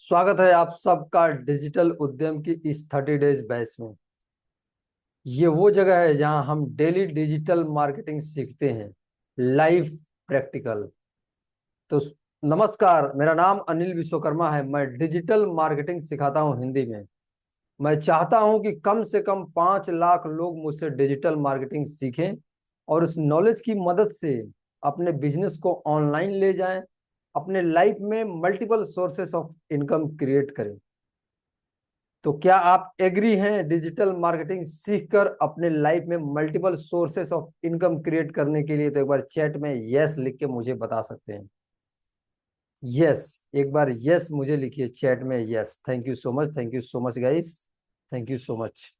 स्वागत है आप सबका डिजिटल उद्यम की इस 30 डेज बैच में। ये वो जगह है जहां हम डेली डिजिटल मार्केटिंग सीखते हैं, लाइव प्रैक्टिकल। तो नमस्कार, मेरा नाम अनिल विश्वकर्मा है। मैं डिजिटल मार्केटिंग सिखाता हूं हिंदी में। मैं चाहता हूं कि कम से कम 5 लाख लोग मुझसे डिजिटल मार्केटिंग सीखें और उस नॉलेज की मदद से अपने बिजनेस को ऑनलाइन ले जाएं, अपने लाइफ में multiple sources of income create करें। तो क्या आप एग्री हैं डिजिटल मार्केटिंग सीखकर अपने लाइफ में multiple sources of income create करने के लिए? तो एक बार चैट में यस लिख के मुझे बता सकते हैं। यस, एक बार यस मुझे लिखिए चैट में। Yes, thank you so much, thank you so much guys, thank you so much.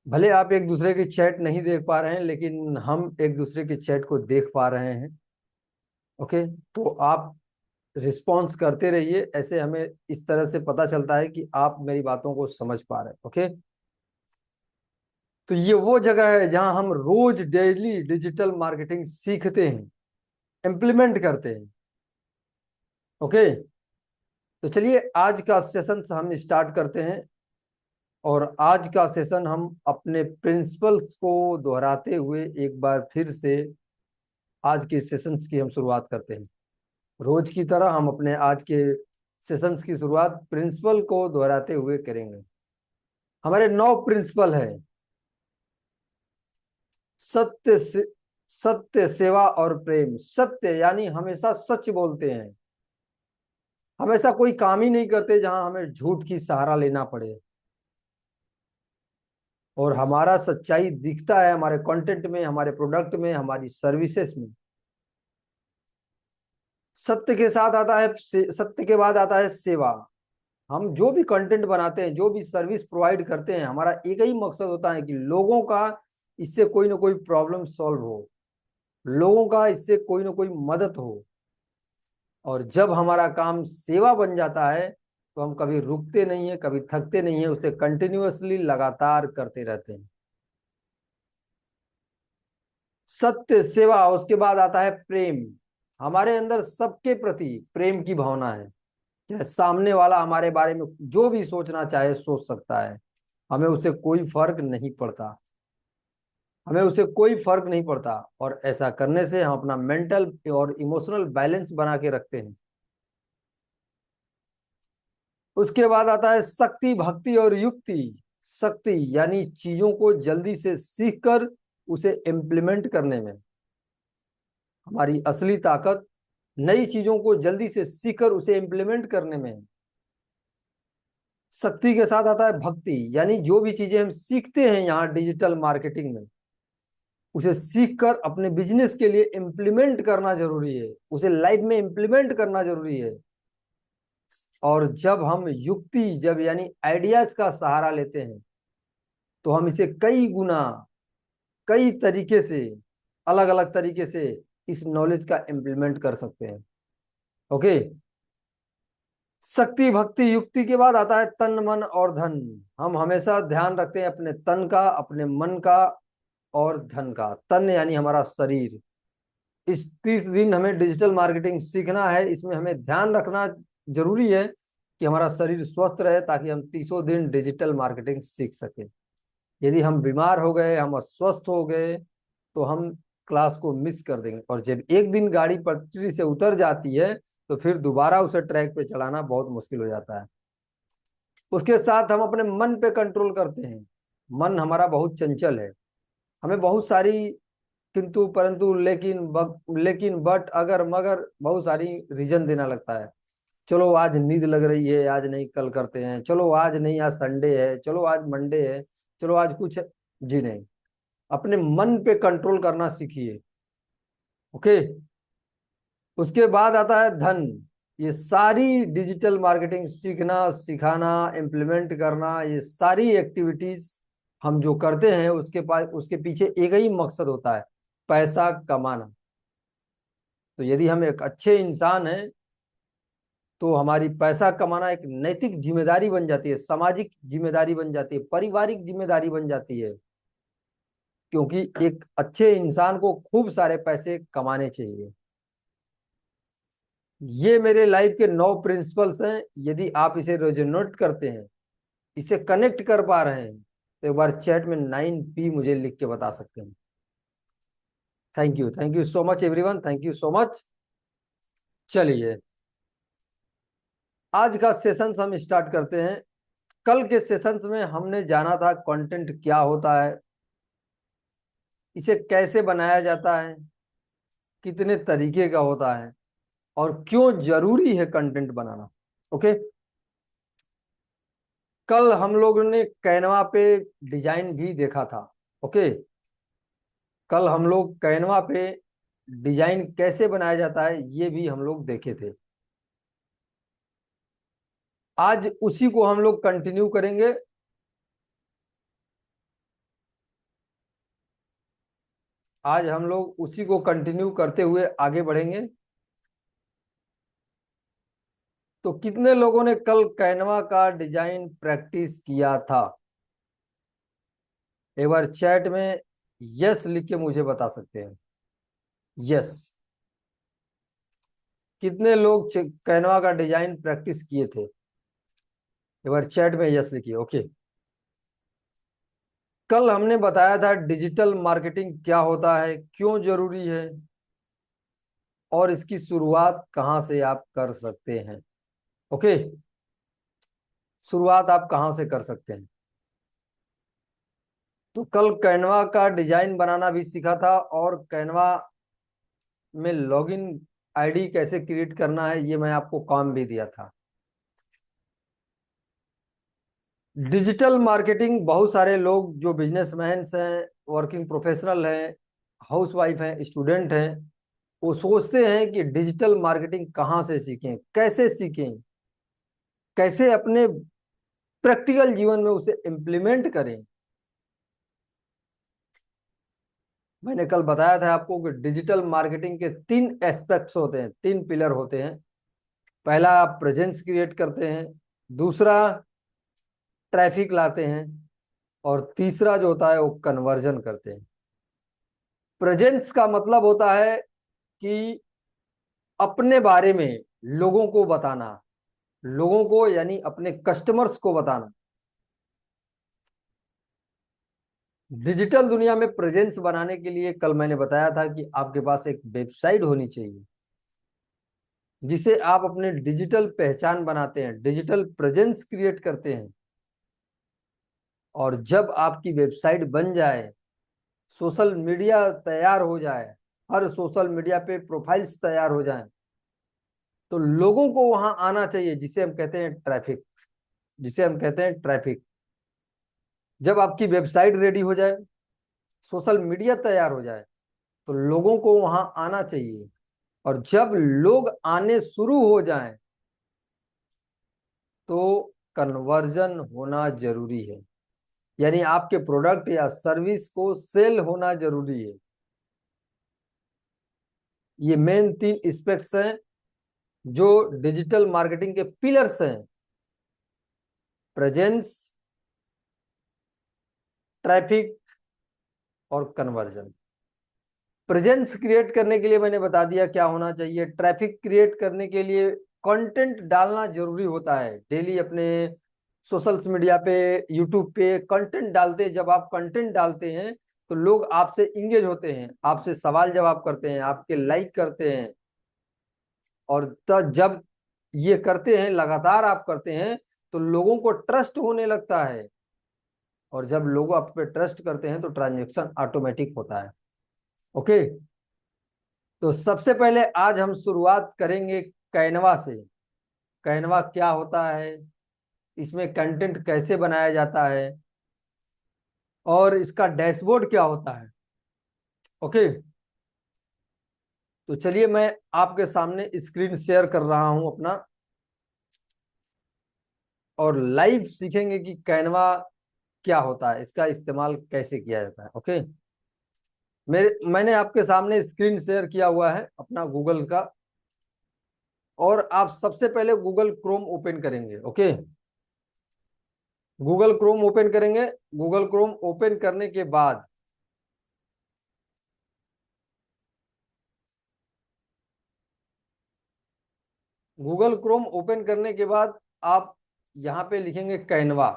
भले आप एक दूसरे की चैट नहीं देख पा रहे हैं, लेकिन हम एक दूसरे की चैट को देख पा रहे हैं। ओके, तो आप रिस्पॉन्स करते रहिए, ऐसे हमें इस तरह से पता चलता है कि आप मेरी बातों को समझ पा रहे हैं। ओके, तो ये वो जगह है जहां हम रोज डेली डिजिटल मार्केटिंग सीखते हैं, इम्प्लीमेंट करते हैं। ओके, तो चलिए आज का सेशन हम स्टार्ट करते हैं। और आज का सेशन हम अपने प्रिंसिपल्स को दोहराते हुए एक बार फिर से आज के सेशंस की हम शुरुआत करते हैं। रोज की तरह हम अपने आज के सेशंस की शुरुआत प्रिंसिपल को दोहराते हुए करेंगे। हमारे 9 प्रिंसिपल है। सत्य से, सत्य, सेवा और प्रेम। सत्य यानी हमेशा सच बोलते हैं, हमेशा कोई काम ही नहीं करते जहां हमें झूठ की सहारा लेना पड़े। और हमारा सच्चाई दिखता है हमारे कंटेंट में, हमारे प्रोडक्ट में, हमारी सर्विसेज में। सत्य के साथ आता है सत्य के बाद आता है सेवा। हम जो भी कंटेंट बनाते हैं, जो भी सर्विस प्रोवाइड करते हैं, हमारा एक ही मकसद होता है कि लोगों का इससे कोई ना कोई प्रॉब्लम सॉल्व हो, लोगों का इससे कोई ना कोई मदद हो। और जब हमारा काम सेवा बन जाता है तो हम कभी रुकते नहीं है, कभी थकते नहीं है, उसे कंटिन्यूअसली लगातार करते रहते हैं। सत्य, सेवा, उसके बाद आता है प्रेम। हमारे अंदर सबके प्रति प्रेम की भावना है। चाहे सामने वाला हमारे बारे में जो भी सोचना चाहे सोच सकता है, हमें उसे कोई फर्क नहीं पड़ता, हमें उसे कोई फर्क नहीं पड़ता। और ऐसा करने से हम अपना मेंटल और इमोशनल बैलेंस बना के रखते हैं। उसके बाद आता है शक्ति, भक्ति और युक्ति। शक्ति यानी चीजों को जल्दी से सीखकर उसे इम्प्लीमेंट करने में। हमारी असली ताकत नई चीजों को जल्दी से सीखकर उसे इम्प्लीमेंट करने में। शक्ति के साथ आता है भक्ति, यानी जो भी चीजें हम सीखते हैं यहाँ डिजिटल मार्केटिंग में, उसे सीखकर अपने बिजनेस के लिए इम्प्लीमेंट करना जरूरी है, उसे लाइफ में इम्प्लीमेंट करना जरूरी है। और जब हम युक्ति, जब यानी आइडियाज का सहारा लेते हैं, तो हम इसे कई गुना, कई तरीके से, अलग अलग तरीके से इस नॉलेज का इम्प्लीमेंट कर सकते हैं। ओके, शक्ति, भक्ति, युक्ति के बाद आता है तन, मन और धन। हम हमेशा ध्यान रखते हैं अपने तन का, अपने मन का और धन का। तन यानी हमारा शरीर। इस 30 दिन हमें डिजिटल मार्केटिंग सीखना है, इसमें हमें ध्यान रखना जरूरी है कि हमारा शरीर स्वस्थ रहे, ताकि हम 30 दिन डिजिटल मार्केटिंग सीख सके। यदि हम बीमार हो गए, हम अस्वस्थ हो गए, तो हम क्लास को मिस कर देंगे। और जब एक दिन गाड़ी पटरी से उतर जाती है, तो फिर दोबारा उसे ट्रैक पे चलाना बहुत मुश्किल हो जाता है। उसके साथ हम अपने मन पे कंट्रोल करते हैं। मन हमारा बहुत चंचल है, हमें बहुत सारी किंतु परंतु लेकिन बट अगर मगर बहुत सारी रीजन देना लगता है। चलो आज नींद लग रही है, आज नहीं कल करते हैं, चलो आज नहीं आज संडे है, चलो आज मंडे है, चलो आज कुछ है। जी नहीं, अपने मन पे कंट्रोल करना सीखिए। ओके, उसके बाद आता है धन। ये सारी डिजिटल मार्केटिंग सीखना, सिखाना, इम्प्लीमेंट करना, ये सारी एक्टिविटीज हम जो करते हैं, उसके पास, उसके पीछे एक ही मकसद होता है, पैसा कमाना। तो यदि हम एक अच्छे इंसान हैं, तो हमारी पैसा कमाना एक नैतिक जिम्मेदारी बन जाती है, सामाजिक जिम्मेदारी बन जाती है, पारिवारिक जिम्मेदारी बन जाती है। क्योंकि एक अच्छे इंसान को खूब सारे पैसे कमाने चाहिए। ये मेरे लाइफ के 9 प्रिंसिपल्स हैं। यदि आप इसे रेजोनेट करते हैं, इसे कनेक्ट कर पा रहे हैं, तो एक बार चैट में 9P मुझे लिख के बता सकते हैं। Thank you so much everyone, thank you so much. चलिए आज का सेशन हम स्टार्ट करते हैं। कल के सेशंस में हमने जाना था कंटेंट क्या होता है, इसे कैसे बनाया जाता है, कितने तरीके का होता है, और क्यों जरूरी है कंटेंट बनाना। ओके। कल हम लोग ने कैनवा पे डिजाइन भी देखा था। ओके। कल हम लोग कैनवा पे डिजाइन कैसे बनाया जाता है ये भी हम लोग देखे थे। आज उसी को हम लोग कंटिन्यू करेंगे। आज हम लोग उसी को कंटिन्यू करते हुए आगे बढ़ेंगे। तो कितने लोगों ने कल कैनवा का डिजाइन प्रैक्टिस किया था? एक बार चैट में यस लिख के मुझे बता सकते हैं। यस। कितने लोग कैनवा का डिजाइन प्रैक्टिस किए थे? एक बार चैट में यस लिखिए। ओके। कल हमने बताया था डिजिटल मार्केटिंग क्या होता है, क्यों जरूरी है, और इसकी शुरुआत कहां से आप कर सकते हैं। ओके। शुरुआत आप कहां से कर सकते हैं। तो कल कैनवा का डिजाइन बनाना भी सीखा था, और कैनवा में लॉगिन आईडी कैसे क्रिएट करना है ये मैं आपको काम भी दिया था। डिजिटल मार्केटिंग बहुत सारे लोग जो बिजनेसमैन हैं, वर्किंग प्रोफेशनल हैं, हाउसवाइफ हैं, स्टूडेंट हैं, वो सोचते हैं कि डिजिटल मार्केटिंग कहाँ से सीखें, कैसे सीखें, कैसे अपने प्रैक्टिकल जीवन में उसे इम्प्लीमेंट करें। मैंने कल बताया था आपको कि डिजिटल मार्केटिंग के 3 एस्पेक्ट्स होते हैं, 3 पिलर होते हैं। पहला आप प्रेजेंस क्रिएट करते हैं, दूसरा ट्रैफिक लाते हैं, और तीसरा जो होता है वो कन्वर्जन करते हैं। प्रेजेंस का मतलब होता है कि अपने बारे में लोगों को बताना, लोगों को यानी अपने कस्टमर्स को बताना। डिजिटल दुनिया में प्रेजेंस बनाने के लिए कल मैंने बताया था कि आपके पास एक वेबसाइट होनी चाहिए, जिसे आप अपने डिजिटल पहचान बनाते हैं, डिजिटल प्रेजेंस क्रिएट करते हैं। और जब आपकी वेबसाइट बन जाए, सोशल मीडिया तैयार हो जाए, हर सोशल मीडिया पे प्रोफाइल्स तैयार हो जाएं, तो लोगों को वहां आना चाहिए, जिसे हम कहते हैं ट्रैफिक, जिसे हम कहते हैं ट्रैफिक। जब आपकी वेबसाइट रेडी हो जाए, सोशल मीडिया तैयार हो जाए, तो लोगों को वहां आना चाहिए। और जब लोग आने शुरू हो जाएं, तो कन्वर्जन होना जरूरी है, यानी आपके प्रोडक्ट या सर्विस को सेल होना जरूरी है। ये मेन 3 एस्पेक्ट्स हैं जो डिजिटल मार्केटिंग के पिलर्स हैं। प्रेजेंस, ट्रैफिक, और कन्वर्जन। प्रेजेंस क्रिएट करने के लिए मैंने बता दिया क्या होना चाहिए। ट्रैफिक क्रिएट करने के लिए कंटेंट डालना जरूरी होता है। डेली अपने सोशल मीडिया पे, यूट्यूब पे कंटेंट डालते हैं। जब आप कंटेंट डालते हैं तो लोग आपसे इंगेज होते हैं, आपसे सवाल जवाब करते हैं, आपके लाइक करते हैं। और तब जब ये करते हैं, लगातार आप करते हैं, तो लोगों को ट्रस्ट होने लगता है। और जब लोग आप पे ट्रस्ट करते हैं तो ट्रांजेक्शन ऑटोमेटिक होता है। ओके। तो सबसे पहले आज हम शुरुआत करेंगे कैनवा से। कैनवा क्या होता है, इसमें कंटेंट कैसे बनाया जाता है, और इसका डैशबोर्ड क्या होता है। ओके। तो चलिए मैं आपके सामने स्क्रीन शेयर कर रहा हूं अपना, और लाइव सीखेंगे कि कैनवा क्या होता है, इसका इस्तेमाल कैसे किया जाता है। ओके। मैंने आपके सामने स्क्रीन शेयर किया हुआ है अपना गूगल का, और आप सबसे पहले गूगल क्रोम ओपन करेंगे। ओके। गूगल क्रोम ओपन करेंगे। गूगल क्रोम ओपन करने के बाद गूगल क्रोम ओपन करने के बाद आप यहाँ पे लिखेंगे कैनवा।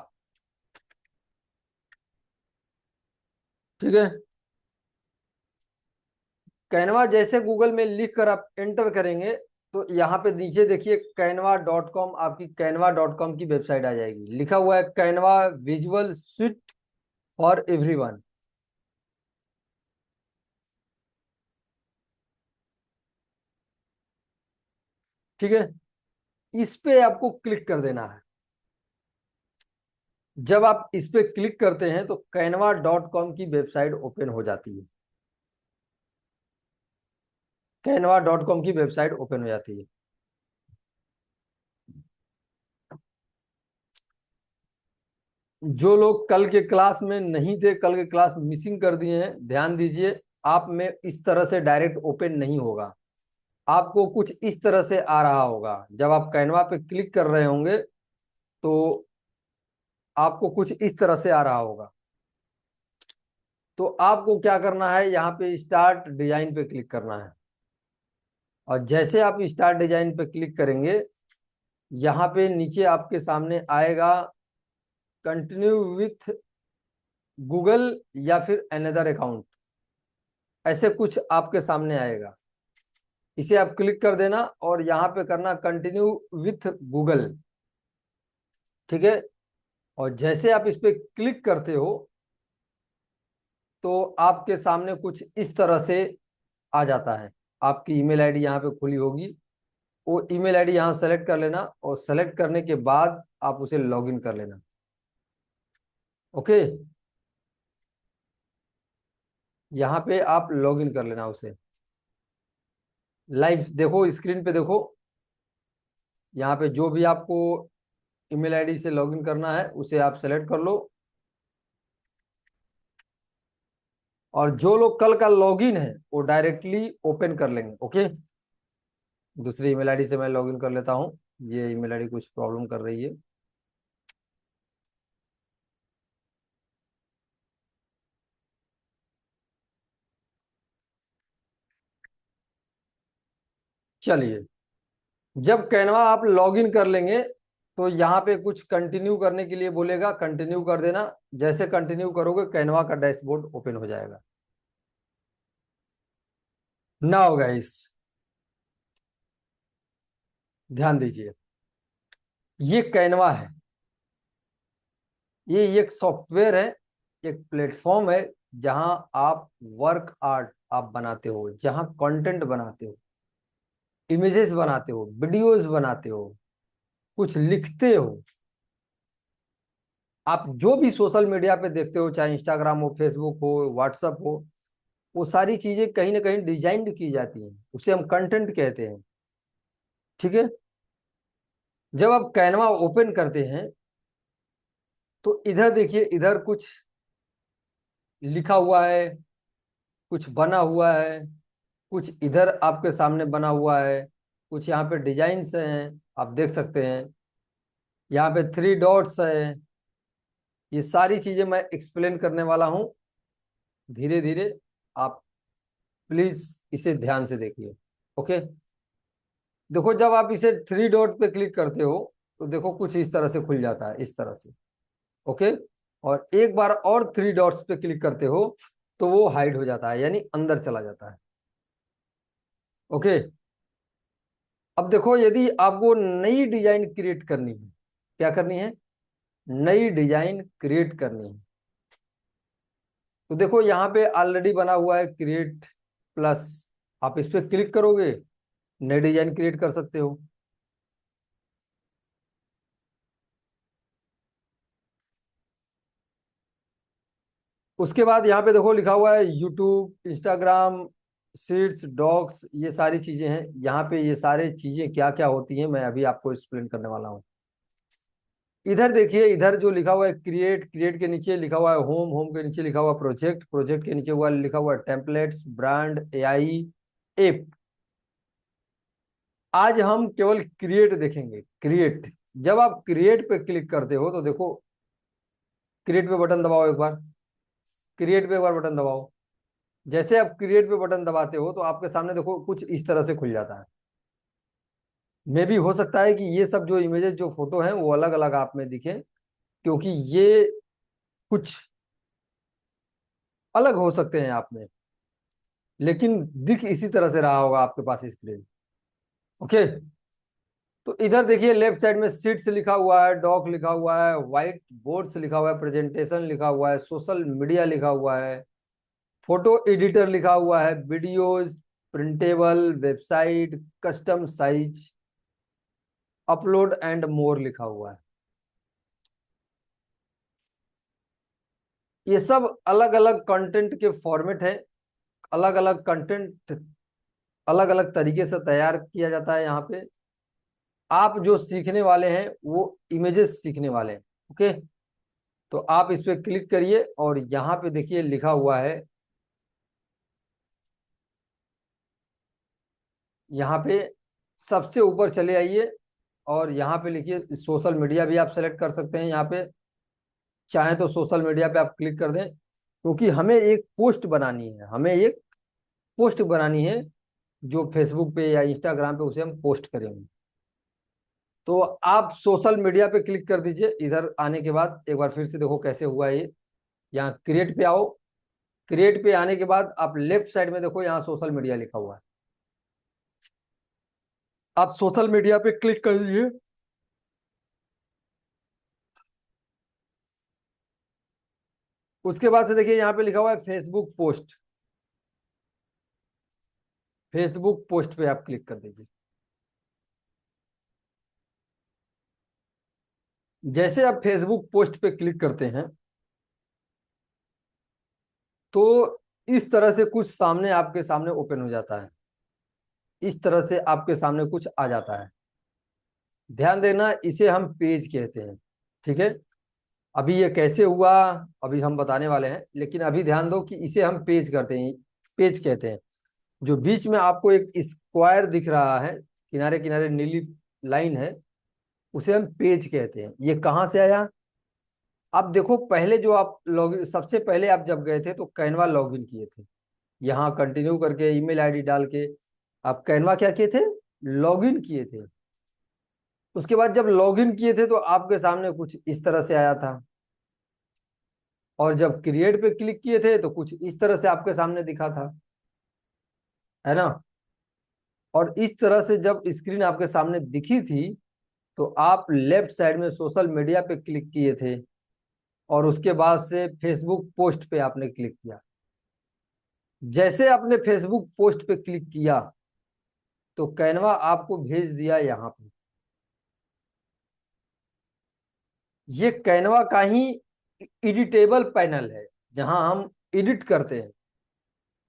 ठीक है, कैनवा जैसे गूगल में लिख कर आप एंटर करेंगे तो यहाँ पे नीचे देखिए canva.com, आपकी canva.com की वेबसाइट आ जाएगी। लिखा हुआ है Canva visual sweet for everyone. ठीक है, इस पे आपको क्लिक कर देना है। जब आप इस पे क्लिक करते हैं तो canva.com की वेबसाइट ओपन हो जाती है। canva.com की वेबसाइट ओपन हो जाती है। जो लोग कल के क्लास में नहीं थे, कल के क्लास मिसिंग कर दिए हैं, ध्यान दीजिए। आप में इस तरह से डायरेक्ट ओपन नहीं होगा, आपको कुछ इस तरह से आ रहा होगा। जब आप कैनवा पे क्लिक कर रहे होंगे तो आपको कुछ इस तरह से आ रहा होगा। तो आपको क्या करना है, यहाँ पे स्टार्ट डिजाइन पे क्लिक करना है। और जैसे आप स्टार्ट डिजाइन पे क्लिक करेंगे, यहाँ पे नीचे आपके सामने आएगा कंटिन्यू विथ गूगल या फिर अनदर अकाउंट, ऐसे कुछ आपके सामने आएगा। इसे आप क्लिक कर देना और यहाँ पे करना कंटिन्यू विथ गूगल। ठीक है, और जैसे आप इस पे क्लिक करते हो तो आपके सामने कुछ इस तरह से आ जाता है। आपकी ईमेल आईडी यहाँ पे खुली होगी, वो ईमेल आईडी यहाँ सेलेक्ट कर लेना और सेलेक्ट करने के बाद आप उसे लॉगिन कर लेना। ओके, यहाँ पे आप लॉगिन कर लेना उसे। लाइव देखो, स्क्रीन पे देखो, यहाँ पे जो भी आपको ईमेल आईडी से लॉगिन करना है उसे आप सेलेक्ट कर लो। और जो लोग कल का लॉगिन है वो डायरेक्टली ओपन कर लेंगे। ओके, दूसरी ईमेल आईडी से मैं लॉगिन कर लेता हूँ। ये ईमेल आईडी कुछ प्रॉब्लम कर रही है। चलिए, जब कैनवा आप लॉगिन कर लेंगे तो यहाँ पे कुछ कंटिन्यू करने के लिए बोलेगा, कंटिन्यू कर देना। जैसे कंटिन्यू करोगे कैनवा का डैशबोर्ड ओपन हो जाएगा। नाउ गाइस, ध्यान दीजिए, ये कैनवा है। ये एक सॉफ्टवेयर है, एक प्लेटफॉर्म है जहां आप वर्क आर्ट आप बनाते हो, जहां कंटेंट बनाते हो, इमेजेस बनाते हो, वीडियोस बनाते हो, कुछ लिखते हो। आप जो भी सोशल मीडिया पे देखते हो, चाहे इंस्टाग्राम हो, फेसबुक हो, व्हाट्सएप हो, वो सारी चीजें कहीं ना कहीं डिजाइन की जाती हैं, उसे हम कंटेंट कहते हैं। ठीक है, जब आप कैनवा ओपन करते हैं तो इधर देखिए, इधर कुछ लिखा हुआ है, कुछ बना हुआ है, कुछ इधर आपके सामने बना हुआ है, कुछ यहाँ पे डिजाइन्स हैं, आप देख सकते हैं। यहाँ पे थ्री डॉट्स है। ये सारी चीजें मैं एक्सप्लेन करने वाला हूँ धीरे धीरे। आप प्लीज इसे ध्यान से देखिए। ओके, देखो, जब आप इसे थ्री डॉट पे क्लिक करते हो तो देखो कुछ इस तरह से खुल जाता है, इस तरह से। ओके, और एक बार और थ्री डॉट्स पे क्लिक करते हो तो वो हाइड हो जाता है, यानी अंदर चला जाता है। ओके, अब देखो, यदि आपको नई डिजाइन क्रिएट करनी है, क्या करनी है, नई डिजाइन क्रिएट करनी है, तो देखो यहाँ पे ऑलरेडी बना हुआ है क्रिएट प्लस। आप इस पे क्लिक करोगे, नई डिजाइन क्रिएट कर सकते हो। उसके बाद यहाँ पे देखो लिखा हुआ है यूट्यूब, इंस्टाग्राम, सीट्स, डॉक्स, ये सारी चीजें हैं। यहाँ पे ये सारी चीजें क्या क्या होती हैं मैं अभी आपको एक्सप्लेन करने वाला हूँ। इधर देखिए, इधर जो लिखा हुआ है क्रिएट, क्रिएट के नीचे लिखा हुआ है होम, होम के नीचे लिखा हुआ प्रोजेक्ट, प्रोजेक्ट के नीचे हुआ लिखा हुआ टेम्पलेट्स, ब्रांड, एआई, ऐप। आज हम केवल क्रिएट देखेंगे, क्रिएट। जब आप क्रिएट पे क्लिक करते हो तो देखो, क्रिएट पे बटन दबाओ एक बार, क्रिएट पे एक बार बटन दबाओ। जैसे आप क्रिएट पे बटन दबाते हो तो आपके सामने देखो कुछ इस तरह से खुल जाता है। मे भी हो सकता है कि ये सब जो इमेजेस जो फोटो हैं वो अलग अलग आप में दिखे, क्योंकि ये कुछ अलग हो सकते हैं आप में, लेकिन दिख इसी तरह से रहा होगा आपके पास स्क्रीन। ओके। तो इधर देखिए लेफ्ट साइड में सीट्स लिखा हुआ है, डॉक लिखा हुआ है, व्हाइट बोर्ड्स लिखा हुआ है, प्रेजेंटेशन लिखा हुआ है, सोशल मीडिया लिखा हुआ है, फोटो एडिटर लिखा हुआ है, videos, printable, website, custom size, upload and more लिखा हुआ है। ये सब अलग अलग कंटेंट के फॉर्मेट है। अलग अलग कंटेंट अलग अलग तरीके से तैयार किया जाता है यहाँ पे। आप जो सीखने वाले हैं वो इमेजेस सीखने वाले हैं। ओके। तो आप इस पे क्लिक करिए और यहाँ पे देखिए लिखा हुआ है, यहाँ पे सबसे ऊपर चले आइए और यहाँ पे लिखिए सोशल मीडिया भी आप सेलेक्ट कर सकते हैं। यहाँ पे चाहे तो सोशल मीडिया पे आप क्लिक कर दें, क्योंकि हमें एक पोस्ट बनानी है, हमें एक पोस्ट बनानी है जो फेसबुक पे या इंस्टाग्राम पे उसे हम पोस्ट करेंगे। तो आप सोशल मीडिया पे क्लिक कर दीजिए। इधर आने के बाद एक बार फिर से देखो कैसे हुआ है ये। यहाँ क्रिएट पे आओ। क्रिएट पे आने के बाद आप लेफ्ट साइड में देखो यहाँ सोशल मीडिया लिखा हुआ है। आप सोशल मीडिया पे क्लिक कर दीजिए। उसके बाद से देखिए यहाँ पे लिखा हुआ है फेसबुक पोस्ट। फेसबुक पोस्ट पे आप क्लिक कर दीजिए। जैसे आप फेसबुक पोस्ट पे क्लिक करते हैं तो इस तरह से कुछ सामने आपके सामने ओपन हो जाता है। इस तरह से आपके सामने कुछ आ जाता है। ध्यान देना, इसे हम पेज कहते हैं। ठीक है। अभी ये कैसे हुआ अभी हम बताने वाले हैं, लेकिन अभी ध्यान दो कि इसे हम पेज करते हैं, पेज कहते हैं। जो बीच में आपको एक स्क्वायर दिख रहा है, किनारे किनारे नीली लाइन है, उसे हम पेज कहते हैं। ये कहाँ से आया? अब देखो पहले जो आप लॉग सबसे पहले आप जब गए थे तो कैनवा लॉगिन किए थे। यहाँ कंटिन्यू करके ईमेल आईडी डाल के आप कैनवा क्या किए थे? लॉगिन किए थे। उसके बाद जब लॉगिन किए थे तो आपके सामने कुछ इस तरह से आया था, और जब क्रिएट पे क्लिक किए थे तो कुछ इस तरह से आपके सामने दिखा था, है ना। और इस तरह से जब स्क्रीन आपके सामने दिखी थी तो आप लेफ्ट साइड में सोशल मीडिया पे क्लिक किए थे और उसके बाद से फेसबुक पोस्ट पे आपने क्लिक किया। जैसे आपने फेसबुक पोस्ट पे क्लिक किया तो कैनवा आपको भेज दिया यहाँ पे। ये कैनवा का ही एडिटेबल पैनल है, जहां हम एडिट करते हैं,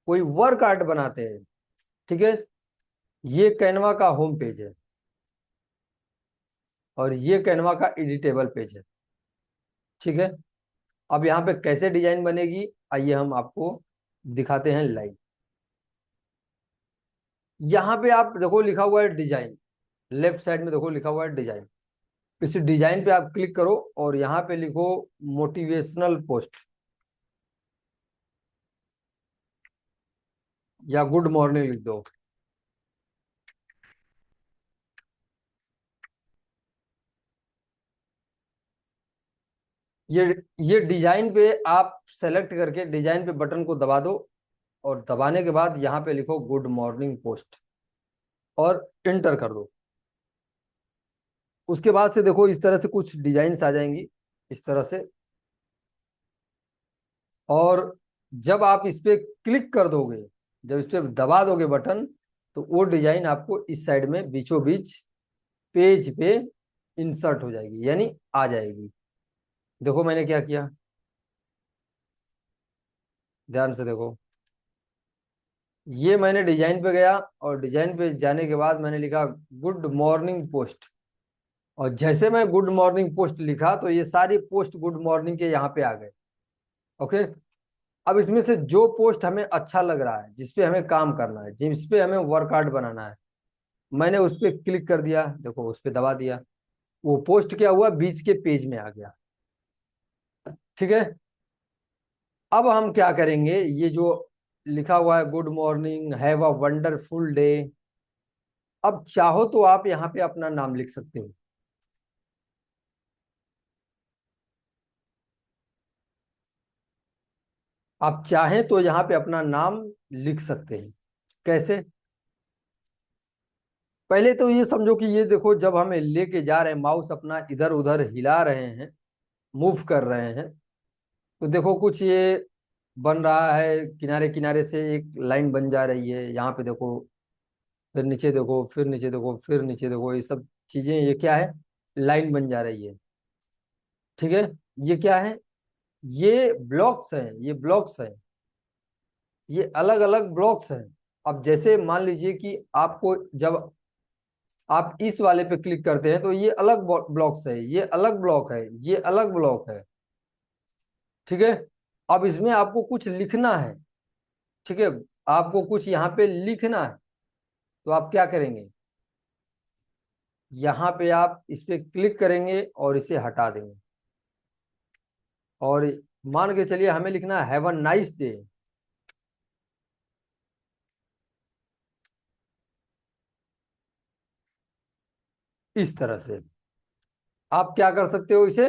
कोई वर्क आर्ट बनाते हैं। ठीक है। ये कैनवा का होम पेज है और ये कैनवा का एडिटेबल पेज है। ठीक है। अब यहाँ पे कैसे डिजाइन बनेगी, आइए हम आपको दिखाते हैं लाइव। यहाँ पे आप देखो लिखा हुआ है डिजाइन। लेफ्ट साइड में देखो लिखा हुआ है डिजाइन। इस डिजाइन पे आप क्लिक करो और यहाँ पे लिखो मोटिवेशनल पोस्ट या गुड मॉर्निंग लिख दो। ये ये डिजाइन पे आप सेलेक्ट करके डिजाइन पे बटन को दबा दो और दबाने के बाद यहाँ पे लिखो गुड मॉर्निंग पोस्ट और इंटर कर दो। उसके बाद से देखो इस तरह से कुछ डिजाइन आ जाएंगी, इस तरह से। और जब आप इस पे क्लिक कर दोगे, जब इस पे दबा दोगे बटन, तो वो डिजाइन आपको इस साइड में बीचों बीच पेज पे इंसर्ट हो जाएगी, यानी आ जाएगी। देखो मैंने क्या किया, ध्यान से देखो। ये मैंने डिजाइन पे गया और डिजाइन पे जाने के बाद मैंने लिखा गुड मॉर्निंग पोस्ट, और जैसे मैं गुड मॉर्निंग पोस्ट लिखा तो ये सारी पोस्ट गुड मॉर्निंग के यहाँ पे आ गए। ओके। अब इसमें से जो पोस्ट हमें अच्छा लग रहा है, जिसपे हमें काम करना है, जिसपे हमें वर्कआउट बनाना है, मैंने उस पर क्लिक कर दिया। देखो उस पर दबा दिया, वो पोस्ट क्या हुआ, बीच के पेज में आ गया। ठीक है। अब हम क्या करेंगे, ये जो लिखा हुआ है good morning, have a wonderful day, अब चाहो तो आप यहाँ पे अपना नाम लिख सकते हो। आप चाहें तो यहाँ पे अपना नाम लिख सकते हैं। कैसे? पहले तो ये समझो कि ये देखो, जब हमें लेके जा रहे हैं, माउस अपना इधर उधर हिला रहे हैं, मूव कर रहे हैं, तो देखो कुछ ये बन रहा है, किनारे किनारे से एक लाइन बन जा रही है। यहाँ पे देखो, फिर नीचे देखो, फिर नीचे देखो, फिर नीचे देखो, ये सब चीजें, ये क्या है? लाइन बन जा रही है। ठीक है। ये क्या है? ये ब्लॉक्स हैं, ये ब्लॉक्स हैं, ये अलग अलग ब्लॉक्स हैं। अब जैसे मान लीजिए कि आपको, जब आप इस वाले पे क्लिक करते हैं तो ये अलग ब्लॉक्स है, ये अलग ब्लॉक है, ये अलग ब्लॉक है। ठीक है। अब इसमें आपको कुछ लिखना है। ठीक है। आपको कुछ यहाँ पे लिखना है, तो आप क्या करेंगे? यहाँ पे आप इस पे क्लिक करेंगे और इसे हटा देंगे। और मान के चलिए हमें लिखना है हैव अ नाइस डे। इस तरह से आप क्या कर सकते हो? इसे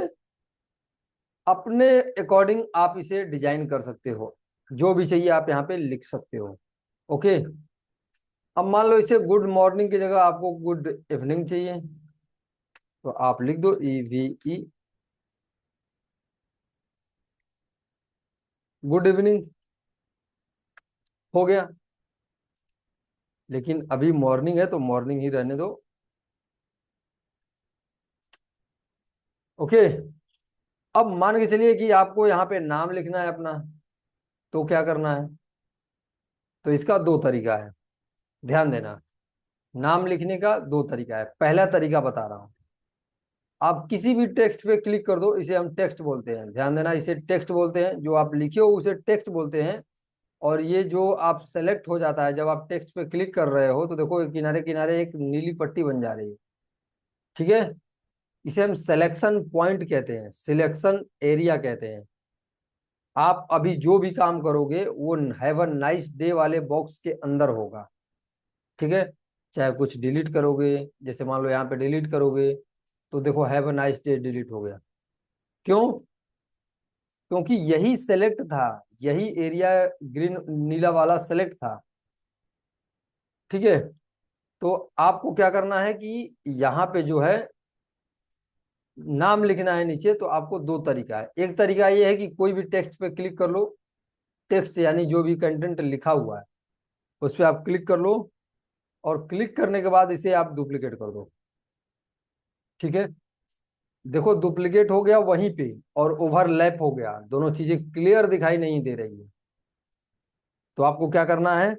अपने अकॉर्डिंग आप इसे डिजाइन कर सकते हो, जो भी चाहिए आप यहाँ पे लिख सकते हो। ओके। अब मान लो इसे गुड मॉर्निंग की जगह आपको गुड इवनिंग चाहिए, तो आप लिख दो EVE, गुड इवनिंग। हो गया। लेकिन अभी मॉर्निंग है तो मॉर्निंग ही रहने दो। ओके। अब मान के चलिए कि आपको यहाँ पे नाम लिखना है अपना, तो क्या करना है? तो इसका दो तरीका है, ध्यान देना। नाम लिखने का दो तरीका है। पहला तरीका बता रहा हूं, आप किसी भी टेक्स्ट पे क्लिक कर दो, इसे हम टेक्स्ट बोलते हैं, ध्यान देना, इसे टेक्स्ट बोलते हैं। जो आप लिखे हो उसे टेक्स्ट बोलते हैं। और ये जो आप सेलेक्ट हो जाता है, जब आप टेक्स्ट पे क्लिक कर रहे हो तो देखो किनारे किनारे एक नीली पट्टी बन जा रही है। ठीक है। इसे हम सिलेक्शन पॉइंट कहते हैं, सिलेक्शन एरिया कहते हैं। आप अभी जो भी काम करोगे वो हैव अ नाइस डे वाले बॉक्स के अंदर होगा। ठीक है। चाहे कुछ डिलीट करोगे, जैसे मान लो यहाँ पे डिलीट करोगे, तो देखो have a nice day delete हो गया। क्यों? क्योंकि यही सेलेक्ट था, यही एरिया ग्रीन नीला वाला सेलेक्ट था। ठीक है। तो आपको क्या करना है कि यहाँ पे जो है नाम लिखना है नीचे, तो आपको दो तरीका है। एक तरीका ये है कि कोई भी टेक्स्ट पे क्लिक कर लो, टेक्स्ट यानी जो भी कंटेंट लिखा हुआ है उस पर आप क्लिक कर लो, और क्लिक करने के बाद इसे आप डुप्लीकेट कर दो। ठीक है। देखो डुप्लीकेट हो गया वहीं पे, और ओवरलैप हो गया, दोनों चीजें क्लियर दिखाई नहीं दे रही है। तो आपको क्या करना है?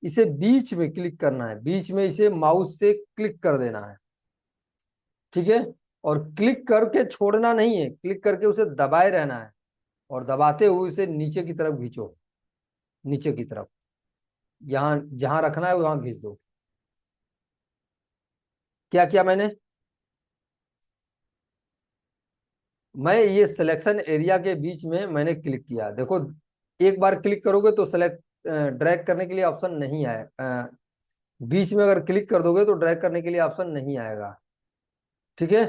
इसे बीच में क्लिक करना है, बीच में इसे माउस से क्लिक कर देना है। ठीक है। और क्लिक करके छोड़ना नहीं है, क्लिक करके उसे दबाए रहना है, और दबाते हुए उसे नीचे की तरफ खींचो, नीचे की तरफ, यहाँ जहां रखना है वहां खींच दो। क्या किया मैंने? मैं ये सिलेक्शन एरिया के बीच में मैंने क्लिक किया, देखो। एक बार क्लिक करोगे तो सेलेक्ट, ड्रैग करने के लिए ऑप्शन नहीं आए, बीच में अगर क्लिक कर दोगे तो ड्रैग करने के लिए ऑप्शन नहीं आएगा। ठीक है।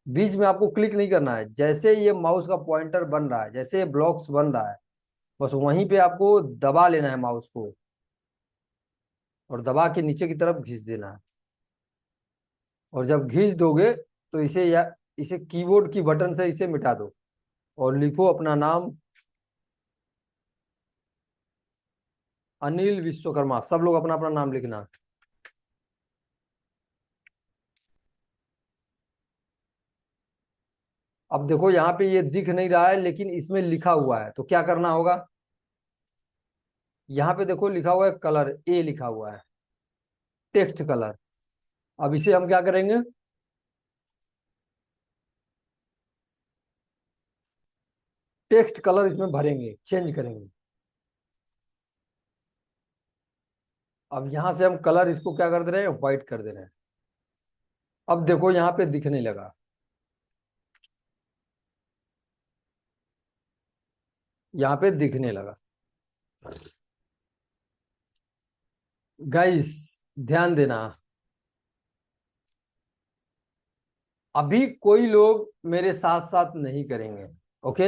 बीच में आपको क्लिक नहीं करना है, जैसे ये माउस का पॉइंटर बन रहा है, जैसे ब्लॉक्स बन रहा है, बस वहीं पे आपको दबा लेना है माउस को, और दबा के नीचे की तरफ खींच देना है। और जब खींच दोगे तो इसे, या इसे कीबोर्ड की बटन से इसे मिटा दो, और लिखो अपना नाम, अनिल विश्वकर्मा। सब लोग अपना अपना नाम लिखना। अब देखो यहाँ पे ये दिख नहीं रहा है, लेकिन इसमें लिखा हुआ है, तो क्या करना होगा? यहाँ पे देखो लिखा हुआ है कलर, ए लिखा हुआ है, टेक्स्ट कलर। अब इसे हम क्या करेंगे? टेक्स्ट कलर इसमें भरेंगे, चेंज करेंगे। अब यहां से हम कलर इसको क्या कर दे रहे हैं? व्हाइट कर दे रहे हैं। अब देखो यहाँ पे दिखने लगा, यहाँ पे दिखने लगा। गाइस, ध्यान देना, अभी कोई लोग मेरे साथ साथ नहीं करेंगे। ओके,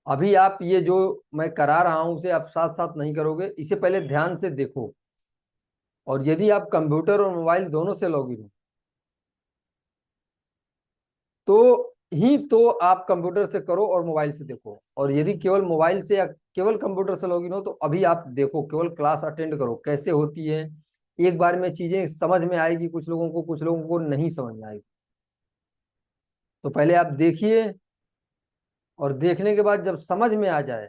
अभी आप ये जो मैं करा रहा हूं उसे आप साथ साथ नहीं करोगे, इसे पहले ध्यान से देखो। और यदि आप कंप्यूटर और मोबाइल दोनों से लॉगिन हो तो ही तो आप कंप्यूटर से करो और मोबाइल से देखो, और यदि केवल मोबाइल से या केवल कंप्यूटर से लॉगिन हो तो अभी आप देखो, केवल क्लास अटेंड करो कैसे होती है। एक बार में चीजें समझ में आएगी कुछ लोगों को, कुछ लोगों को नहीं समझ में आएगी। तो पहले आप देखिए, और देखने के बाद जब समझ में आ जाए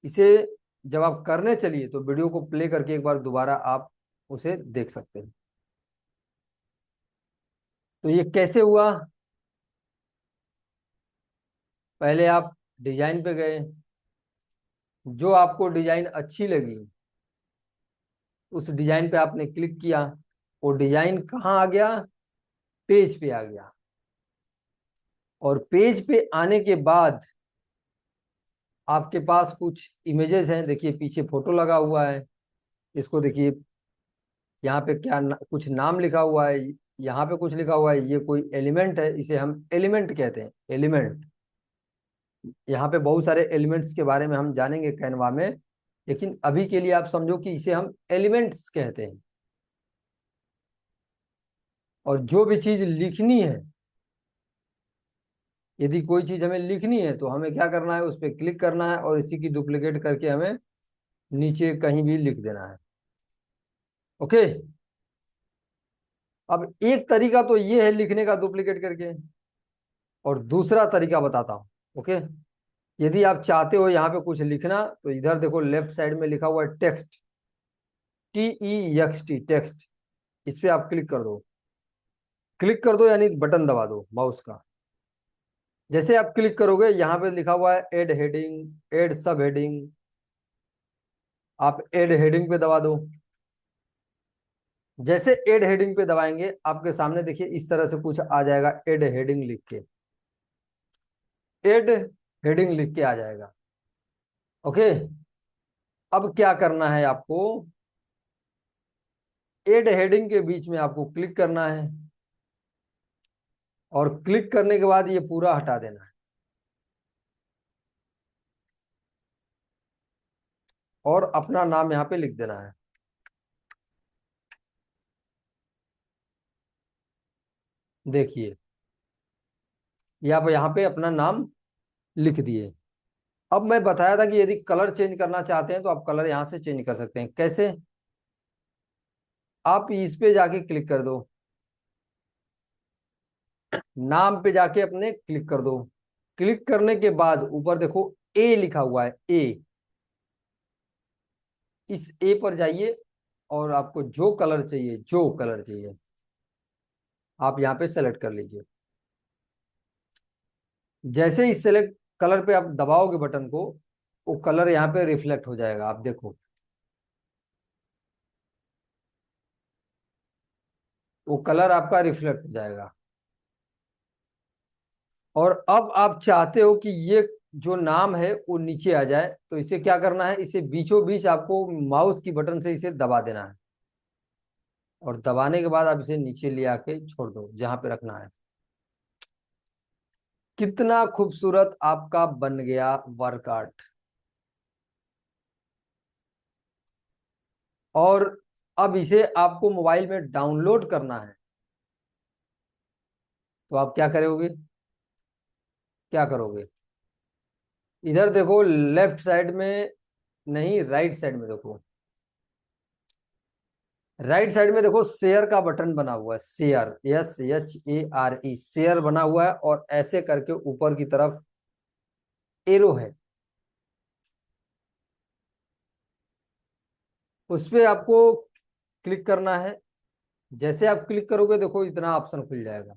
इसे, जब आप करने चलिए तो वीडियो को प्ले करके एक बार दोबारा आप उसे देख सकते हैं। तो ये कैसे हुआ, पहले आप डिजाइन पे गए, जो आपको डिजाइन अच्छी लगी उस डिजाइन पे आपने क्लिक किया, वो डिजाइन कहाँ आ गया, पेज पे आ गया। और पेज पे आने के बाद आपके पास कुछ इमेजेस हैं, देखिए पीछे फोटो लगा हुआ है, इसको देखिए, यहाँ पे क्या कुछ नाम लिखा हुआ है, यहाँ पे कुछ लिखा हुआ है, ये कोई एलिमेंट है, इसे हम एलिमेंट कहते हैं, एलिमेंट। यहाँ पे बहुत सारे एलिमेंट्स के बारे में हम जानेंगे कैनवा में, लेकिन अभी के लिए आप समझो कि इसे हम एलिमेंट्स कहते हैं। और जो भी चीज लिखनी है, यदि कोई चीज हमें लिखनी है तो हमें क्या करना है, उस पर क्लिक करना है और इसी की डुप्लीकेट करके हमें नीचे कहीं भी लिख देना है। ओके, अब एक तरीका तो ये है लिखने का डुप्लीकेट करके, और दूसरा तरीका बताता हूं। ओके, यदि आप चाहते हो यहाँ पे कुछ लिखना तो इधर देखो लेफ्ट साइड में लिखा हुआ है टेक्स्ट, TEXT, टेक्स्ट। इस पे आप क्लिक कर दो, क्लिक कर दो यानी बटन दबा दो माउस का। जैसे आप क्लिक करोगे यहाँ पे लिखा हुआ है एड हेडिंग, एड सब हेडिंग, आप एड हेडिंग पे दबा दो। जैसे एड हेडिंग पे दबाएंगे आपके सामने देखिए इस तरह से कुछ आ जाएगा, एड हेडिंग लिख के, एड हेडिंग लिख के आ जाएगा। ओके, अब क्या करना है आपको, एड हेडिंग के बीच में आपको क्लिक करना है, और क्लिक करने के बाद ये पूरा हटा देना है, और अपना नाम यहाँ पे लिख देना है। देखिए, ये आप यहाँ पे अपना नाम लिख दिए। अब मैं बताया था कि यदि कलर चेंज करना चाहते हैं तो आप कलर यहाँ से चेंज कर सकते हैं। कैसे, आप इस पे जाके क्लिक कर दो, नाम पे जाके अपने क्लिक कर दो, क्लिक करने के बाद ऊपर देखो ए लिखा हुआ है, ए, इस ए पर जाइए, और आपको जो कलर चाहिए, जो कलर चाहिए आप यहाँ पे सेलेक्ट कर लीजिए। जैसे ही सेलेक्ट कलर पे आप दबाओगे बटन को, वो कलर यहाँ पे रिफ्लेक्ट हो जाएगा, आप देखो वो कलर आपका रिफ्लेक्ट हो जाएगा। और अब आप चाहते हो कि ये जो नाम है वो नीचे आ जाए, तो इसे क्या करना है, इसे बीचों बीच आपको माउस की बटन से इसे दबा देना है, और दबाने के बाद आप इसे नीचे ले आके छोड़ दो जहां पे रखना है। कितना खूबसूरत आपका बन गया वर्क आर्ट। और अब इसे आपको मोबाइल में डाउनलोड करना है, तो आप क्या करोगे, क्या करोगे, इधर देखो लेफ्ट साइड में, नहीं राइट साइड में देखो, राइट साइड में देखो शेयर का बटन बना हुआ है, शेयर, SHARE, शेयर बना हुआ है, और ऐसे करके ऊपर की तरफ एरो है, उस पर आपको क्लिक करना है। जैसे आप क्लिक करोगे देखो इतना ऑप्शन खुल जाएगा।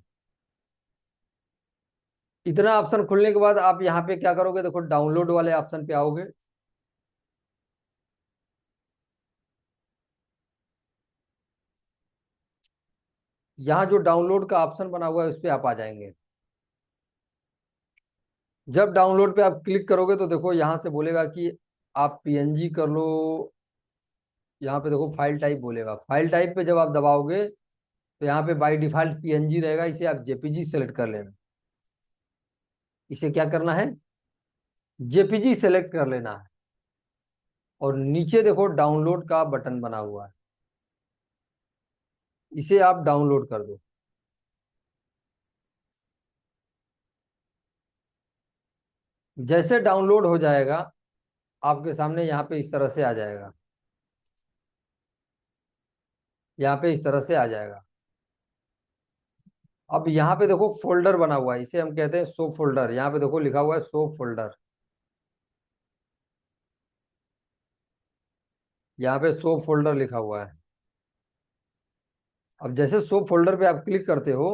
इतना ऑप्शन खुलने के बाद आप यहाँ पे क्या करोगे, देखो डाउनलोड वाले ऑप्शन पे आओगे, यहाँ जो डाउनलोड का ऑप्शन बना हुआ है उस पर आप आ जाएंगे। जब डाउनलोड पे आप क्लिक करोगे तो देखो यहाँ से बोलेगा कि आप PNG कर लो यहाँ पे देखो फाइल टाइप बोलेगा, फाइल टाइप पे जब आप दबाओगे तो यहाँ पे बाय डिफॉल्ट पीएनजी रहेगा, इसे आप जेपीजी सेलेक्ट कर लेना। इसे क्या करना है, जेपीजी सेलेक्ट कर लेना है। और नीचे देखो डाउनलोड का बटन बना हुआ है, इसे आप डाउनलोड कर दो। जैसे डाउनलोड हो जाएगा आपके सामने यहाँ पे इस तरह से आ जाएगा, यहाँ पे इस तरह से आ जाएगा। अब यहाँ पे देखो फोल्डर बना हुआ है, इसे हम कहते हैं शो फोल्डर। यहाँ पे देखो लिखा हुआ है शो फोल्डर, यहाँ पे शो फोल्डर लिखा हुआ है। अब जैसे शो फोल्डर पे आप क्लिक करते हो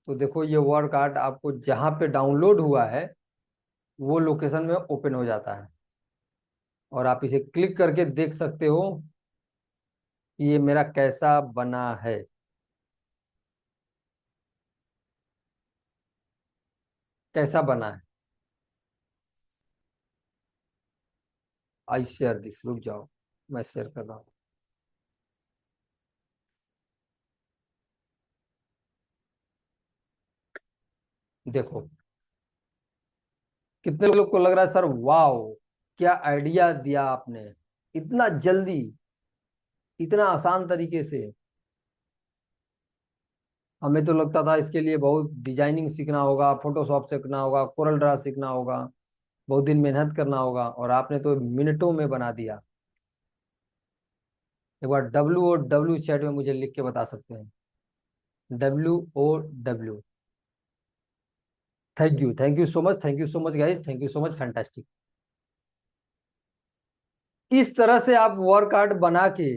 तो देखो ये वर्क आर्ट आपको जहाँ पे डाउनलोड हुआ है वो लोकेशन में ओपन हो जाता है, और आप इसे क्लिक करके देख सकते हो कि ये मेरा कैसा बना है। कैसा बना है, आई शेयर दिस, रुक जाओ मैं शेयर कर रहा हूँ। देखो कितने लोग को लग रहा है सर वाओ क्या आइडिया दिया आपने, इतना जल्दी, इतना आसान तरीके से। हमें तो लगता था इसके लिए बहुत डिजाइनिंग सीखना होगा, फोटोशॉप सीखना होगा, कोरल ड्रा सीखना होगा, बहुत दिन मेहनत करना होगा, और आपने तो मिनटों में बना दिया। एक बार डब्ल्यू ओ डब्ल्यू चैट में मुझे लिख के बता सकते हैं, WOW। Thank you so much, thank you so much guys, thank you so much, fantastic. इस तरह से आप वर्क कार्ड बना के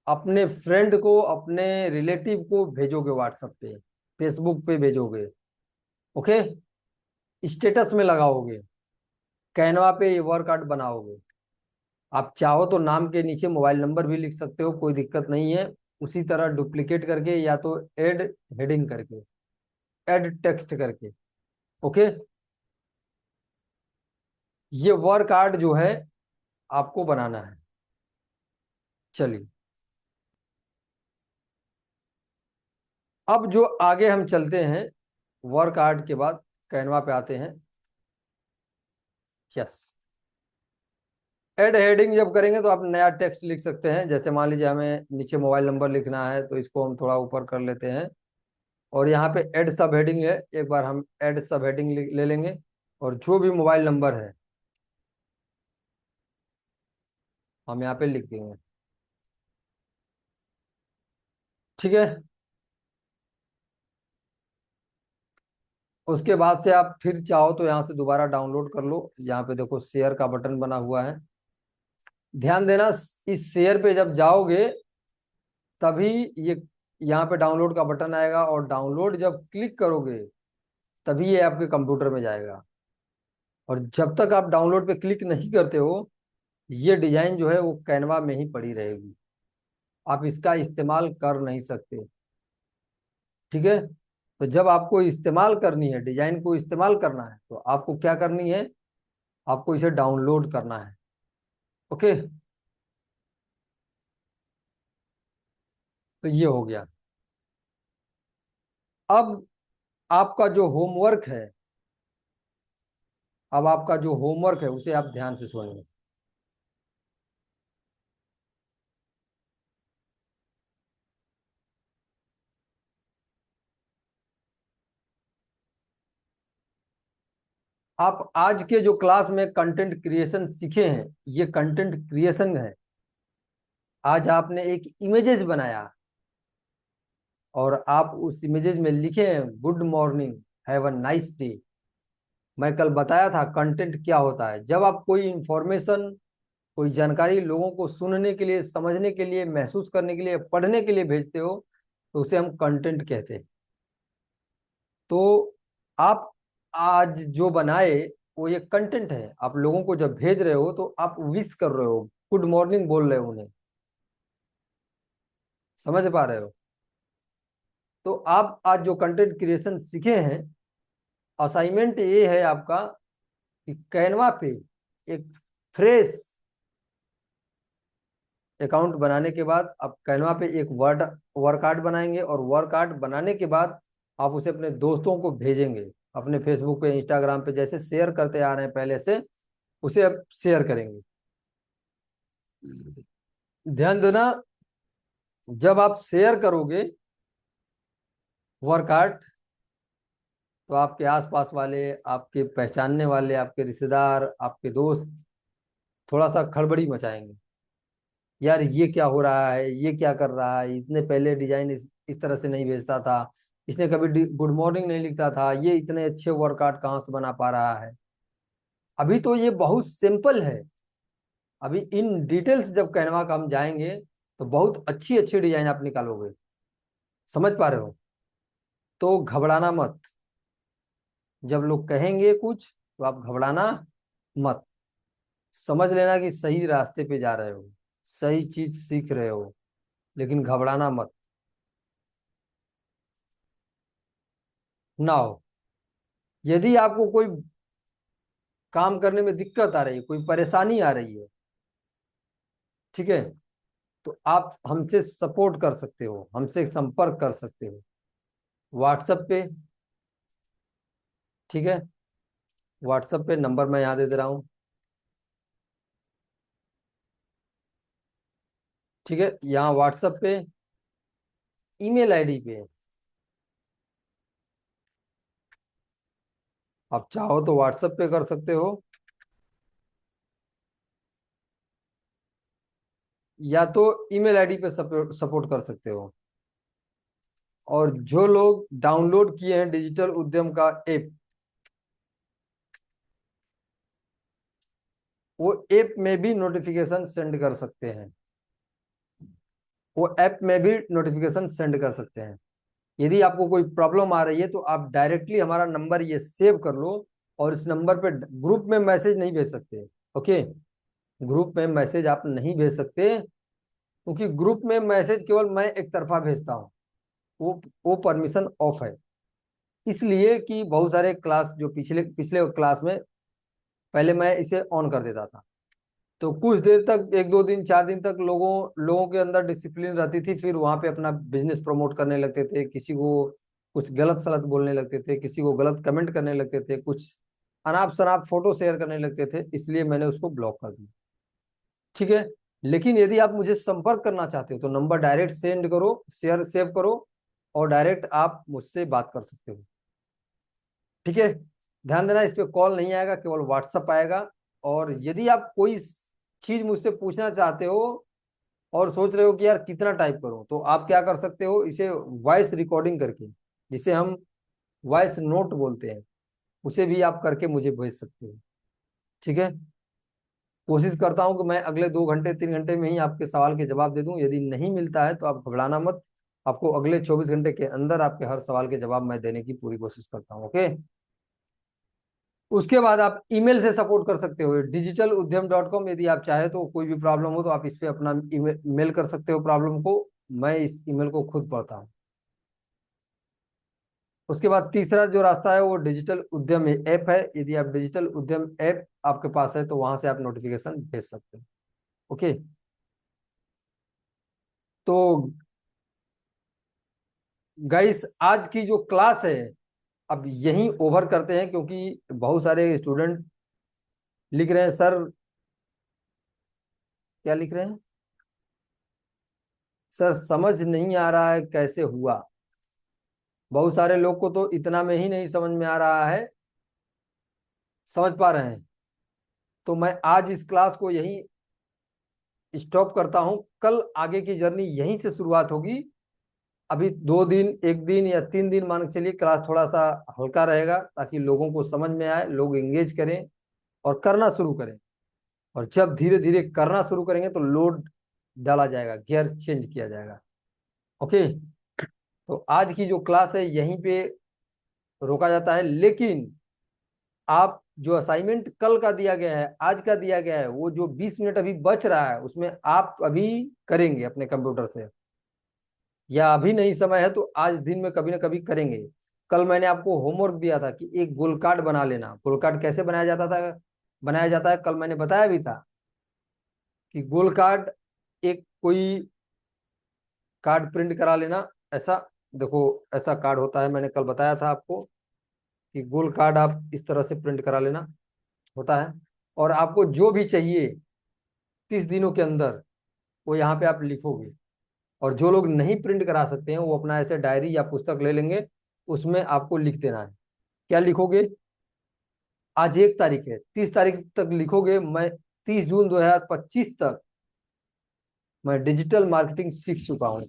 अपने फ्रेंड को, अपने रिलेटिव को भेजोगे, व्हाट्सएप पे, फेसबुक पे भेजोगे, ओके, स्टेटस में लगाओगे, कैनवा पे ये वर्क कार्ड बनाओगे। आप चाहो तो नाम के नीचे मोबाइल नंबर भी लिख सकते हो, कोई दिक्कत नहीं है। उसी तरह डुप्लीकेट करके या तो ऐड हेडिंग करके, ऐड टेक्स्ट करके, ओके। ये वर्क कार्ड जो है आपको बनाना है। चलिए अब जो आगे हम चलते हैं, वर्क कार्ड के बाद कैनवा पे आते हैं। यस, एड हेडिंग जब करेंगे तो आप नया टेक्स्ट लिख सकते हैं। जैसे मान लीजिए हमें नीचे मोबाइल नंबर लिखना है तो इसको हम थोड़ा ऊपर कर लेते हैं, और यहाँ पे एड सब हेडिंग है, एक बार हम एड सब हेडिंग ले लेंगे, और जो भी मोबाइल नंबर है हम यहाँ पे लिख देंगे, ठीक है। उसके बाद से आप फिर चाहो तो यहाँ से दोबारा डाउनलोड कर लो। यहाँ पे देखो शेयर का बटन बना हुआ है, ध्यान देना, इस शेयर पे जब जाओगे तभी ये यहाँ पे डाउनलोड का बटन आएगा, और डाउनलोड जब क्लिक करोगे तभी ये आपके कंप्यूटर में जाएगा। और जब तक आप डाउनलोड पे क्लिक नहीं करते हो ये डिजाइन जो है वो कैनवा में ही पड़ी रहेगी, आप इसका इस्तेमाल कर नहीं सकते, ठीक है। तो जब आपको इस्तेमाल करनी है, डिजाइन को इस्तेमाल करना है, तो आपको क्या करनी है, आपको इसे डाउनलोड करना है, ओके। तो ये हो गया। अब आपका जो होमवर्क है, अब आपका जो होमवर्क है उसे आप ध्यान से सुनिए। आप आज के जो क्लास में कंटेंट क्रिएशन सीखे हैं, ये कंटेंट क्रिएशन है। आज आपने एक इमेजेस बनाया और आप उस इमेजेस में लिखे good morning, have a nice day. मैं कल बताया था कंटेंट क्या होता है। जब आप कोई इंफॉर्मेशन, कोई जानकारी लोगों को सुनने के लिए, समझने के लिए, महसूस करने के लिए, पढ़ने के लिए भेजते हो तो उसे हम कंटेंट कहते हैं। तो आप आज जो बनाए वो ये कंटेंट है। आप लोगों को जब भेज रहे हो तो आप विश कर रहे हो, गुड मॉर्निंग बोल रहे हो उन्हें, समझ पा रहे हो। तो आप आज जो कंटेंट क्रिएशन सीखे हैं, असाइनमेंट ये है आपका कि कैनवा पे एक फ्रेश अकाउंट बनाने के बाद आप कैनवा पे एक वर्क आर्ट बनाएंगे, और वर्क आर्ट बनाने के बाद आप उसे अपने दोस्तों को भेजेंगे, अपने फेसबुक पे, इंस्टाग्राम पे जैसे शेयर करते आ रहे हैं पहले से, उसे अब शेयर करेंगे। ध्यान देना, जब आप शेयर करोगे वर्क आर्ट, तो आपके आसपास वाले, आपके पहचानने वाले, आपके रिश्तेदार, आपके दोस्त थोड़ा सा खड़बड़ी मचाएंगे। यार ये क्या हो रहा है, ये क्या कर रहा है, इतने पहले डिजाइन इस तरह से नहीं भेजता था, इसने कभी गुड मॉर्निंग नहीं लिखता था, ये इतने अच्छे वर्कआउट कहाँ से बना पा रहा है। अभी तो ये बहुत सिंपल है, अभी इन डिटेल्स जब कैनवा का हम जाएंगे तो बहुत अच्छी अच्छी डिजाइन आप निकालोगे। समझ पा रहे हो? तो घबराना मत, जब लोग कहेंगे कुछ तो आप घबराना मत। समझ लेना कि सही रास्ते पे जा रहे हो, सही चीज सीख रहे हो, लेकिन घबराना मत। ना हो, यदि आपको कोई काम करने में दिक्कत आ रही है, कोई परेशानी आ रही है, ठीक है, तो आप हमसे सपोर्ट कर सकते हो, हमसे संपर्क कर सकते हो व्हाट्सएप पे। ठीक है, व्हाट्सएप पे नंबर मैं यहाँ दे दे रहा हूँ। ठीक है, यहाँ व्हाट्सएप पे, ईमेल आईडी पे आप चाहो तो व्हाट्सएप पे कर सकते हो, या तो ईमेल आईडी पे सपोर्ट कर सकते हो। और जो लोग डाउनलोड किए हैं डिजिटल उद्यम का ऐप, वो ऐप में भी नोटिफिकेशन सेंड कर सकते हैं, वो ऐप में भी नोटिफिकेशन सेंड कर सकते हैं। यदि आपको कोई प्रॉब्लम आ रही है तो आप डायरेक्टली हमारा नंबर ये सेव कर लो, और इस नंबर पे ग्रुप में मैसेज नहीं भेज सकते। ओके, ग्रुप में मैसेज आप नहीं भेज सकते, क्योंकि ग्रुप में मैसेज केवल मैं एक तरफा भेजता हूँ, वो परमिशन ऑफ है। इसलिए कि बहुत सारे क्लास जो पिछले पिछले क्लास में पहले मैं इसे ऑन कर देता था, तो कुछ देर तक, एक दो दिन, 4 दिन तक लोगों लोगों के अंदर डिसिप्लिन रहती थी, फिर वहां पे अपना बिजनेस प्रमोट करने लगते थे, किसी को कुछ गलत सलत बोलने लगते थे, किसी को गलत कमेंट करने लगते थे, कुछ अनाप शनाप फोटो शेयर करने लगते थे, इसलिए मैंने उसको ब्लॉक कर दिया। ठीक है, लेकिन यदि आप मुझे संपर्क करना चाहते हो तो नंबर डायरेक्ट सेंड करो, शेयर सेव करो, और डायरेक्ट आप मुझसे बात कर सकते हो। ठीक है, ध्यान देना, इस पे कॉल नहीं आएगा, केवल व्हाट्सअप आएगा। और यदि आप कोई चीज मुझसे पूछना चाहते हो और सोच रहे हो कि यार कितना टाइप करूं, तो आप क्या कर सकते हो, इसे वॉइस रिकॉर्डिंग करके, जिसे हम वॉइस नोट बोलते हैं, उसे भी आप करके मुझे भेज सकते हो। ठीक है, कोशिश करता हूं कि मैं अगले 2 घंटे 3 घंटे में ही आपके सवाल के जवाब दे दूं। यदि नहीं मिलता है तो आप घबराना मत, आपको अगले 24 घंटे के अंदर आपके हर सवाल के जवाब मैं देने की पूरी कोशिश करता हूँ। ओके, उसके बाद आप ईमेल से सपोर्ट कर सकते हो, digitaludyam.com। यदि आप चाहे तो कोई भी प्रॉब्लम हो तो आप इस पे अपना ईमेल कर सकते हो प्रॉब्लम को, मैं इस ईमेल को खुद पढ़ता हूँ। उसके बाद तीसरा जो रास्ता है वो डिजिटल उद्यम ऐप है। यदि आप डिजिटल उद्यम ऐप आपके पास है तो वहां से आप नोटिफिकेशन भेज सकते हो। ओके, तो गाइस आज की जो क्लास है अब यहीं ओवर करते हैं, क्योंकि बहुत सारे स्टूडेंट लिख रहे हैं सर, क्या लिख रहे हैं, सर समझ नहीं आ रहा है कैसे हुआ। बहुत सारे लोग को तो इतना में ही नहीं समझ में आ रहा है, समझ पा रहे हैं? तो मैं आज इस क्लास को यहीं स्टॉप करता हूं, कल आगे की जर्नी यहीं से शुरुआत होगी। अभी 2 दिन, 1 दिन या 3 दिन मान के चलिए, क्लास थोड़ा सा हल्का रहेगा, ताकि लोगों को समझ में आए, लोग एंगेज करें और करना शुरू करें। और जब धीरे धीरे करना शुरू करेंगे तो लोड डाला जाएगा, गियर चेंज किया जाएगा। ओके, तो आज की जो क्लास है यहीं पे रोका जाता है, लेकिन आप जो असाइनमेंट कल का दिया गया है, आज का दिया गया है, वो जो 20 मिनट अभी बच रहा है उसमें आप अभी करेंगे अपने कंप्यूटर से, या अभी नहीं समय है तो आज दिन में कभी ना कभी करेंगे। कल मैंने आपको होमवर्क दिया था कि एक गोल कार्ड बना लेना। गोल कार्ड कैसे बनाया जाता है, कल मैंने बताया भी था कि गोल कार्ड एक कोई कार्ड प्रिंट करा लेना। ऐसा देखो, ऐसा कार्ड होता है, मैंने कल बताया था आपको कि गोल कार्ड आप इस तरह से प्रिंट करा लेना होता है। और आपको जो भी चाहिए 30 दिनों के अंदर, वो यहाँ पे आप लिखोगे। और जो लोग नहीं प्रिंट करा सकते हैं वो अपना ऐसे डायरी या पुस्तक ले लेंगे, उसमें आपको लिख देना है। क्या लिखोगे? आज 1 तारीख है, 30 तारीख तक लिखोगे, मैं 30 जून 2025 तक मैं डिजिटल मार्केटिंग सीख चुका हूँ।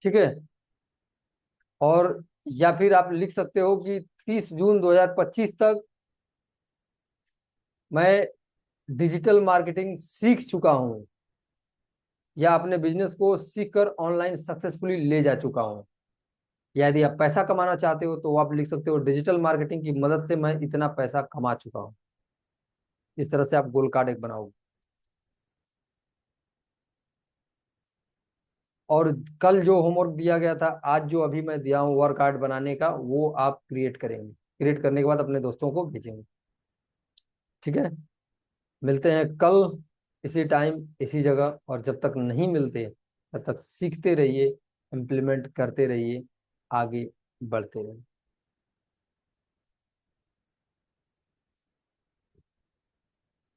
ठीक है। और या फिर आप लिख सकते हो कि 30 जून 2025 तक मैं डिजिटल मार्केटिंग सीख चुका हूँ, या अपने बिजनेस को सीखकर ऑनलाइन सक्सेसफुली ले जा चुका हूँ। या यदि आप पैसा कमाना चाहते हो तो आप लिख सकते हो डिजिटल मार्केटिंग की मदद से मैं इतना पैसा कमा चुका हूँ। इस तरह से आप गोल कार्ड एक बनाओगे। और कल जो होमवर्क दिया गया था, आज जो अभी मैं दिया हूँ वर्क कार्ड बनाने का, वो आप क्रिएट करेंगे। क्रिएट करने के बाद अपने दोस्तों को भेजेंगे। ठीक है। मिलते हैं कल इसी टाइम इसी जगह। और जब तक नहीं मिलते तब तक सीखते रहिए, इम्प्लीमेंट करते रहिए, आगे बढ़ते रहिए।